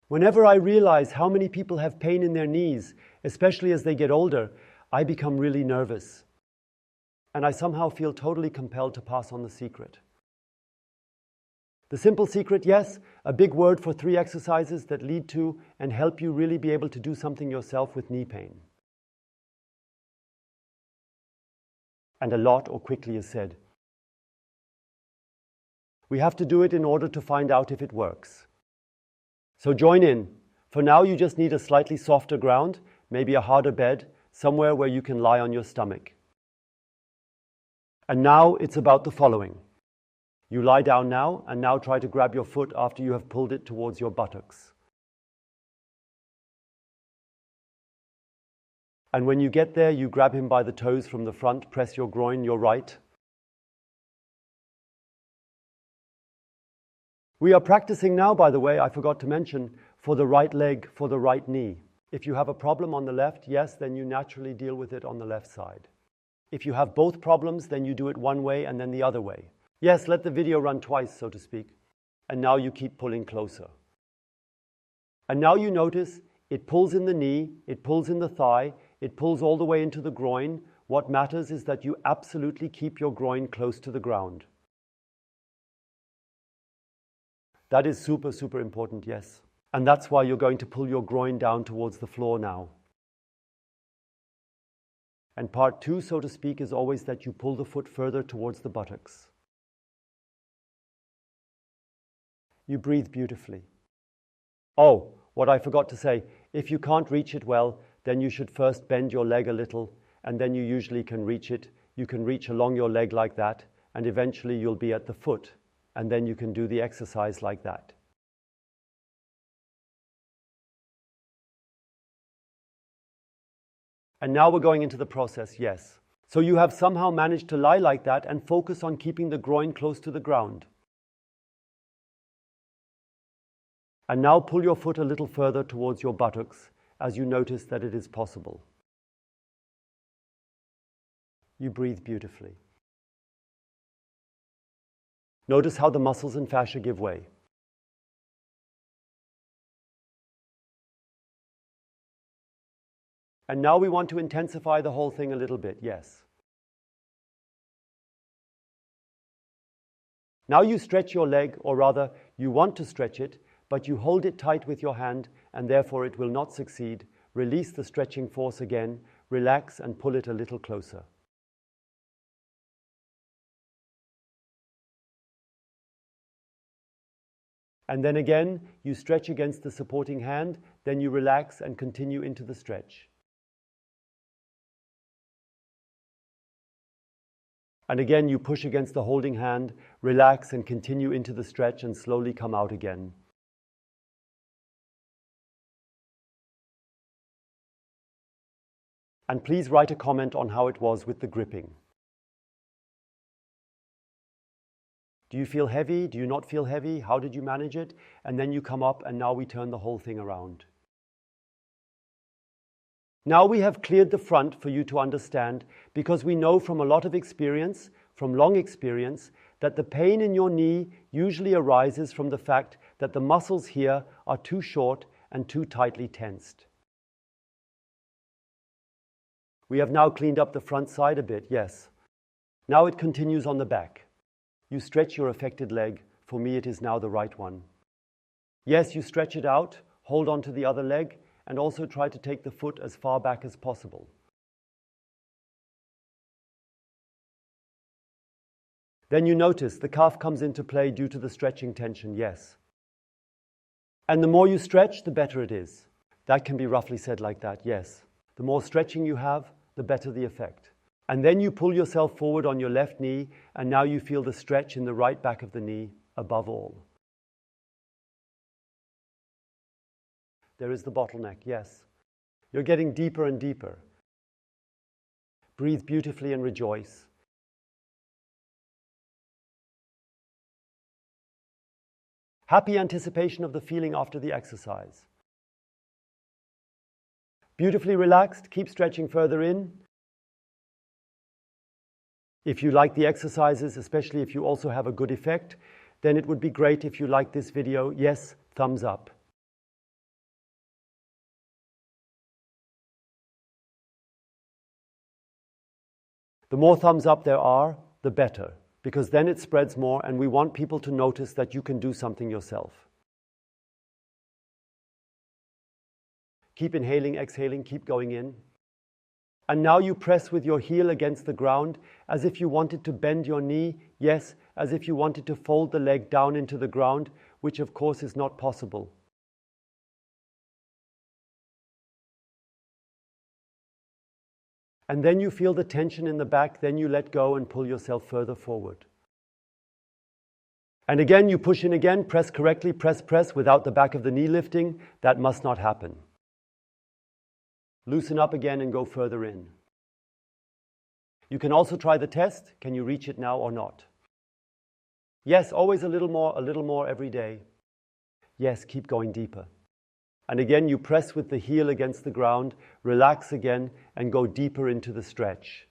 Whenever I realize how many people have pain in their knees, especially as they get older, I become really nervous. And I somehow feel totally compelled to pass on the secret. The simple secret, yes, a big word for 3 exercises that lead to and help you really be able to do something yourself with knee pain. And a lot or quickly is said. We have to do it in order to find out if it works. So join in. For now, you just need a slightly softer ground, maybe a harder bed, somewhere where you can lie on your stomach. And now it's about the following. You lie down now, and now try to grab your foot after you have pulled it towards your buttocks. And when you get there, you grab him by the toes from the front, press your groin, your right. We are practicing now, by the way, I forgot to mention, for the right leg, for the right knee. If you have a problem on the left, yes, then you naturally deal with it on the left side. If you have both problems, then you do it one way and then the other way. Yes, let the video run twice, so to speak. And now you keep pulling closer. And now you notice it pulls in the knee, it pulls in the thigh, it pulls all the way into the groin. What matters is that you absolutely keep your groin close to the ground. That is super, super important, yes. And that's why you're going to pull your groin down towards the floor now. And part 2, so to speak, is always that you pull the foot further towards the buttocks. You breathe beautifully. Oh, what I forgot to say, if you can't reach it well, then you should first bend your leg a little, and then you usually can reach it. You can reach along your leg like that, and eventually you'll be at the foot, and then you can do the exercise like that. And now we're going into the process, yes. So you have somehow managed to lie like that and focus on keeping the groin close to the ground. And now pull your foot a little further towards your buttocks as you notice that it is possible. You breathe beautifully. Notice how the muscles and fascia give way. And now we want to intensify the whole thing a little bit, yes. Now you stretch your leg, or rather, you want to stretch it, but you hold it tight with your hand, and therefore it will not succeed. Release the stretching force again, relax and pull it a little closer. And then again, you stretch against the supporting hand, then you relax and continue into the stretch. And again, you push against the holding hand, relax and continue into the stretch and slowly come out again. And please write a comment on how it was with the gripping. Do you feel heavy? Do you not feel heavy? How did you manage it? And then you come up and now we turn the whole thing around. Now we have cleared the front for you to understand, because we know from a lot of experience, from long experience, that the pain in your knee usually arises from the fact that the muscles here are too short and too tightly tensed. We have now cleaned up the front side a bit, yes. Now it continues on the back. You stretch your affected leg. For me, it is now the right one. Yes, you stretch it out, hold on to the other leg, and also try to take the foot as far back as possible. Then you notice the calf comes into play due to the stretching tension, yes. And the more you stretch, the better it is. That can be roughly said like that, yes. The more stretching you have, the better the effect. And then you pull yourself forward on your left knee, and now you feel the stretch in the right back of the knee above all. There is the bottleneck, yes. You're getting deeper and deeper. Breathe beautifully and rejoice. Happy anticipation of the feeling after the exercise. Beautifully relaxed, keep stretching further in. If you like the exercises, especially if you also have a good effect, then it would be great if you like this video. Yes, thumbs up. The more thumbs up there are, the better, because then it spreads more and we want people to notice that you can do something yourself. Keep inhaling, exhaling, keep going in. And now you press with your heel against the ground as if you wanted to bend your knee, yes, as if you wanted to fold the leg down into the ground, which of course is not possible. And then you feel the tension in the back, then you let go and pull yourself further forward. And again, you push in again, press correctly, press without the back of the knee lifting. That must not happen. Loosen up again and go further in. You can also try the test. Can you reach it now or not? Yes, always a little more every day. Yes, keep going deeper. And again, you press with the heel against the ground, relax again, and go deeper into the stretch.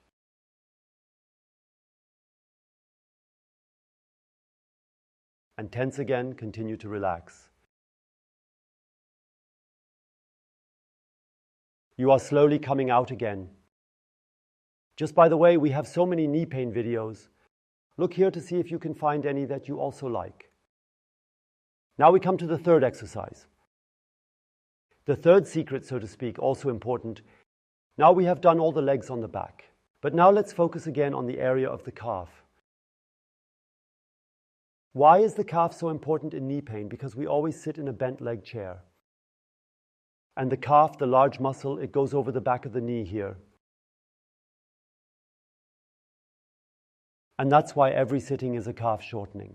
And tense again, continue to relax. You are slowly coming out again. Just by the way, we have so many knee pain videos. Look here to see if you can find any that you also like. Now we come to the third exercise. The third secret, so to speak, also important. Now we have done all the legs on the back. But now let's focus again on the area of the calf. Why is the calf so important in knee pain? Because we always sit in a bent leg chair. And the calf, the large muscle, it goes over the back of the knee here. And that's why every sitting is a calf shortening.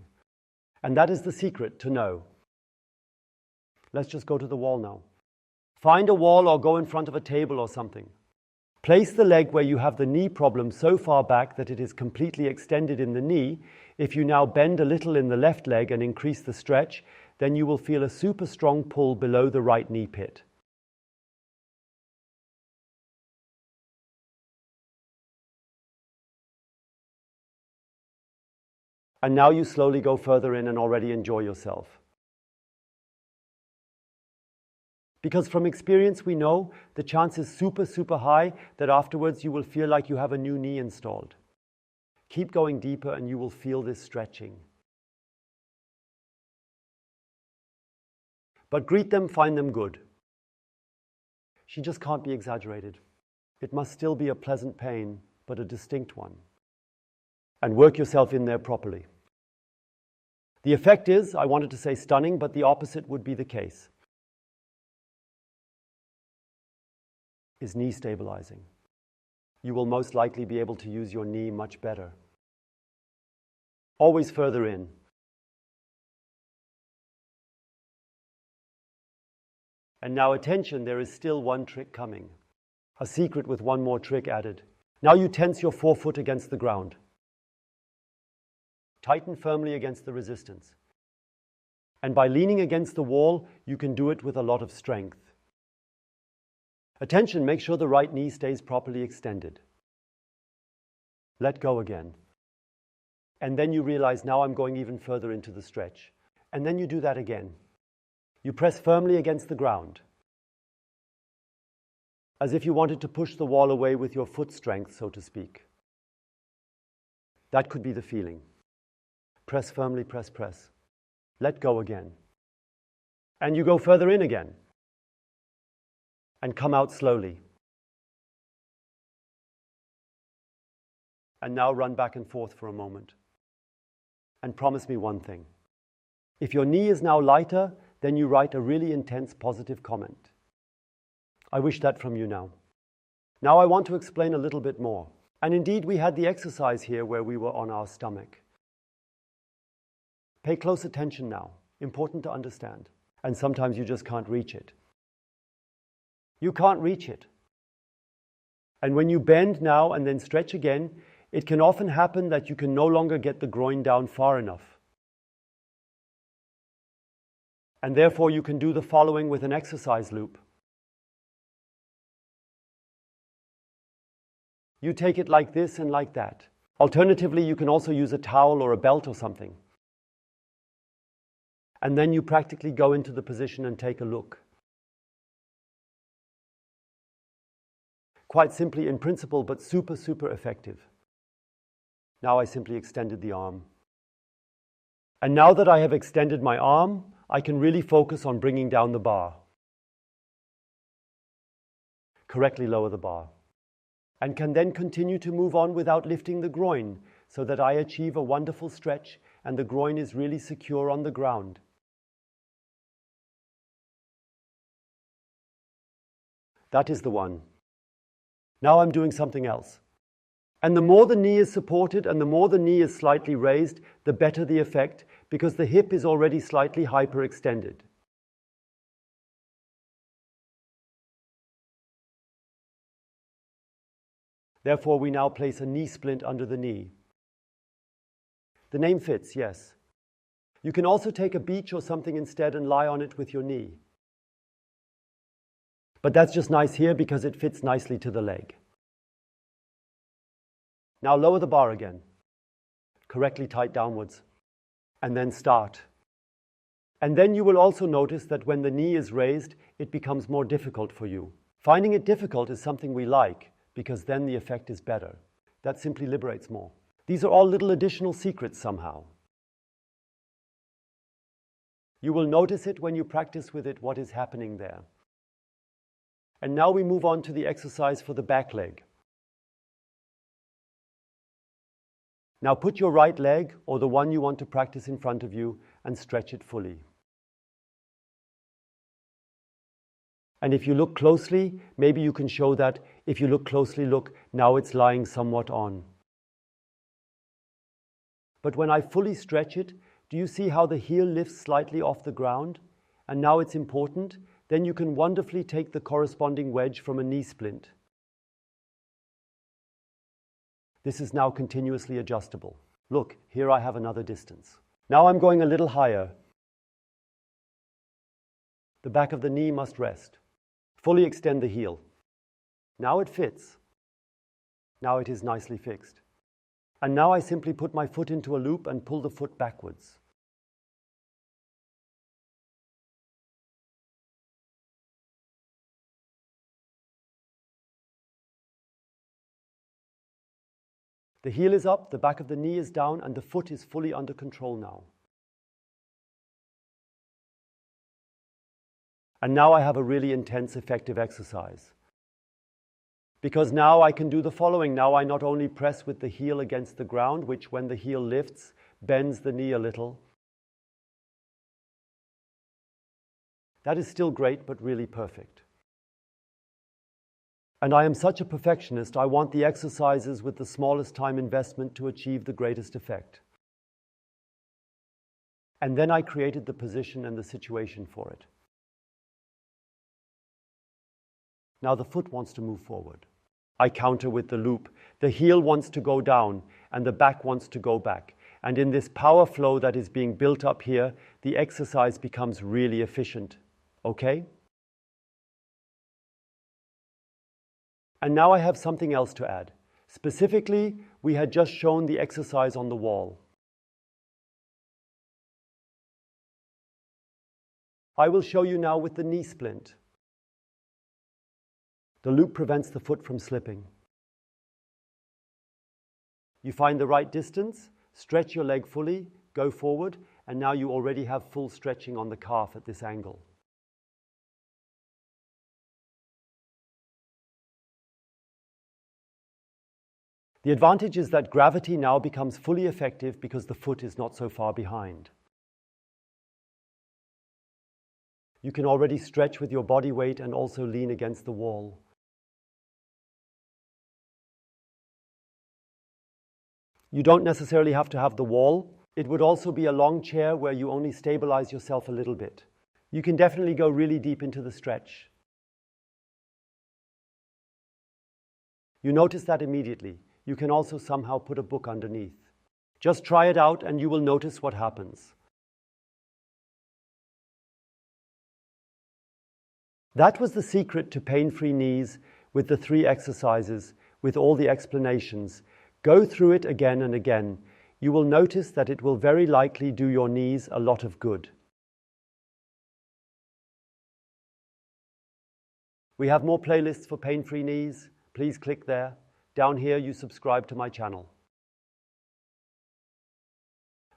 And that is the secret to know. Let's just go to the wall now. Find a wall or go in front of a table or something. Place the leg where you have the knee problem so far back that it is completely extended in the knee. If you now bend a little in the left leg and increase the stretch, then you will feel a super strong pull below the right knee pit. And now you slowly go further in and already enjoy yourself. Because from experience we know the chance is super high that afterwards you will feel like you have a new knee installed. Keep going deeper and you will feel this stretching. But greet them, find them good. She just can't be exaggerated. It must still be a pleasant pain, but a distinct one. And work yourself in there properly. The effect is, I wanted to say stunning, but the opposite would be the case. Is knee stabilizing. You will most likely be able to use your knee much better. Always further in. And now attention, there is still one trick coming. A secret with one more trick added. Now you tense your forefoot against the ground. Tighten firmly against the resistance. And by leaning against the wall, you can do it with a lot of strength. Attention, make sure the right knee stays properly extended. Let go again. And then you realize, now I'm going even further into the stretch. And then you do that again. You press firmly against the ground, as if you wanted to push the wall away with your foot strength, so to speak. That could be the feeling. Press firmly, press. Let go again. And you go further in again. And come out slowly. And now run back and forth for a moment. And promise me one thing. If your knee is now lighter, then you write a really intense positive comment. I wish that from you now. Now I want to explain a little bit more. And indeed, we had the exercise here where we were on our stomach. Pay close attention now. Important to understand. And sometimes you just can't reach it. You can't reach it. And when you bend now and then stretch again, it can often happen that you can no longer get the groin down far enough. And therefore you can do the following with an exercise loop. You take it like this and like that. Alternatively, you can also use a towel or a belt or something. And then you practically go into the position and take a look. Quite simply in principle, but super effective. Now I simply extended the arm. And now that I have extended my arm, I can really focus on bringing down the bar. Correctly lower the bar. And can then continue to move on without lifting the groin, so that I achieve a wonderful stretch and the groin is really secure on the ground. That is the one. Now I'm doing something else. And the more the knee is supported and the more the knee is slightly raised, the better the effect, because the hip is already slightly hyperextended. Therefore, we now place a knee splint under the knee. The name fits, yes. You can also take a beach or something instead and lie on it with your knee. But that's just nice here because it fits nicely to the leg. Now lower the bar again. Correctly tight downwards. And then start. And then you will also notice that when the knee is raised, it becomes more difficult for you. Finding it difficult is something we like, because then the effect is better. That simply liberates more. These are all little additional secrets somehow. You will notice it when you practice with it, what is happening there. And now we move on to the exercise for the back leg. Now put your right leg, or the one you want to practice, in front of you and stretch it fully. And if you look closely, maybe you can show that. If you look closely, look, now it's lying somewhat on. But when I fully stretch it, do you see how the heel lifts slightly off the ground? And now it's important. Then you can wonderfully take the corresponding wedge from a knee splint. This is now continuously adjustable. Look, here I have another distance. Now I'm going a little higher. The back of the knee must rest. Fully extend the heel. Now it fits. Now it is nicely fixed. And now I simply put my foot into a loop and pull the foot backwards. The heel is up, the back of the knee is down, and the foot is fully under control now. And now I have a really intense, effective exercise. Because now I can do the following. Now I not only press with the heel against the ground, which when the heel lifts, bends the knee a little. That is still great, but really perfect. And I am such a perfectionist, I want the exercises with the smallest time investment to achieve the greatest effect. And then I created the position and the situation for it. Now the foot wants to move forward. I counter with the loop. The heel wants to go down and the back wants to go back. And in this power flow that is being built up here, the exercise becomes really efficient. Okay? And now I have something else to add. Specifically, we had just shown the exercise on the wall. I will show you now with the knee splint. The loop prevents the foot from slipping. You find the right distance, stretch your leg fully, go forward, and now you already have full stretching on the calf at this angle. The advantage is that gravity now becomes fully effective because the foot is not so far behind. You can already stretch with your body weight and also lean against the wall. You don't necessarily have to have the wall. It would also be a long chair where you only stabilize yourself a little bit. You can definitely go really deep into the stretch. You notice that immediately. You can also somehow put a book underneath. Just try it out and you will notice what happens. That was the secret to pain-free knees with the 3 exercises, with all the explanations. Go through it again and again. You will notice that it will very likely do your knees a lot of good. We have more playlists for pain-free knees. Please click there. Down here, you subscribe to my channel.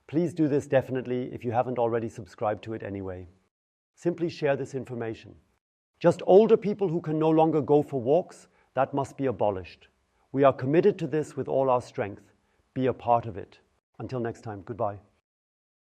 Please do this definitely if you haven't already subscribed to it anyway. Simply share this information. Just older people who can no longer go for walks, that must be abolished. We are committed to this with all our strength. Be a part of it. Until next time, goodbye.